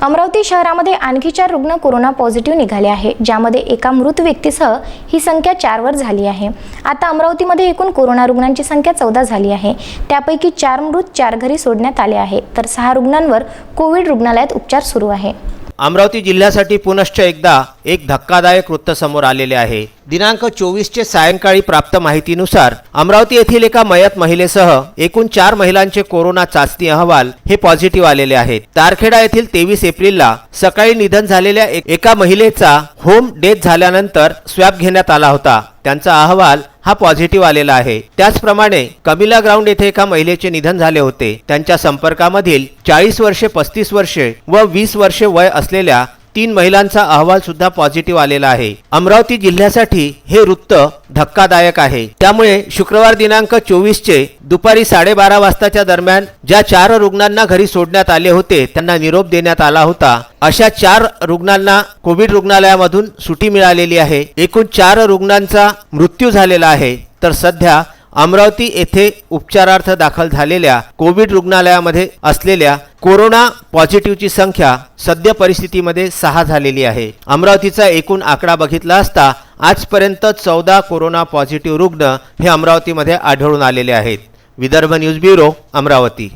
अमरावती शहरामध्ये आणखी 4 रुग्ण कोरोना पॉझिटिव्ह निघाले आहे, ज्यामध्ये एका मृत व्यक्तीसह ही संख्या 4 वर झाली आहे। आता अमरावतीमध्ये एकूण कोरोना रुग्णांची संख्या 14 झाली आहे। त्यापैकी 4 मृत 4 घरी सोडण्यात आले आहे, तर 6 रुग्णांवर कोविड रुग्णालयात उपचार सुरू आहे। अमरावती जिल्ह्यासाठी पुनश्च एकदा एक धक्कादायक वृत्त समोर आलेले आहे। दिनांक 24 चे सायंकाळी प्राप्त माहितीनुसार अमरावती येथील एका मयत महिलेसह एकूण 4 महिलांचे कोरोना चाचणी अहवाल हे पॉझिटिव्ह आलेले आहेत। तारखेडा येथील 23 एप्रिलला सकाळी निधन झालेल्या एका महिलेचा होम डेथ झाल्यानंतर स्वॅब घेण्यात आला होता। त्यांचा अहवाल हा पॉझिटिव्ह आलेला आहे। त्याचप्रमाणे कमिला ग्राउंड येथे एका महिलेचे निधन झाले होते। त्यांच्या संपर्कामधील 40 वर्षे, 35 वर्षे व 20 वर्षे वय असलेल्या 3 महिलांचा अहवाल सुद्धा पॉझिटिव्ह आलेला आहे। अमरावती जिल्ह्यासाठी हे वृत्त धक्कादायक आहे। त्यामुळे शुक्रवार दिनांक 24 चे दुपारी 12:30 वाजताच्या दरम्यान ज्या 4 रुग्णांना घरी सोडण्यात आले होते त्यांना निरोप देण्यात आला होता। अशा 4 रुग्णांना कोविड रुग्णालयामधून सुटी मिळालेली आहे। एकूण 4 रुग्णांचा मृत्यू झालेला आहे। तर सध्या अमरावती येथे उपचारार्थ दाखल झालेल्या कोविड रुग्णालयामध्ये असलेल्या कोरोना पॉझिटिव्हची संख्या सध्या परिस्थितीमध्ये 6 झालेली आहे। अमरावतीचा एकूण आकडा बघितला असता आजपर्यंत 14 कोरोना पॉझिटिव्ह रुग्ण हे अमरावतीमध्ये आढळून आलेले आहेत। Vidarbha news bureau, Amravati.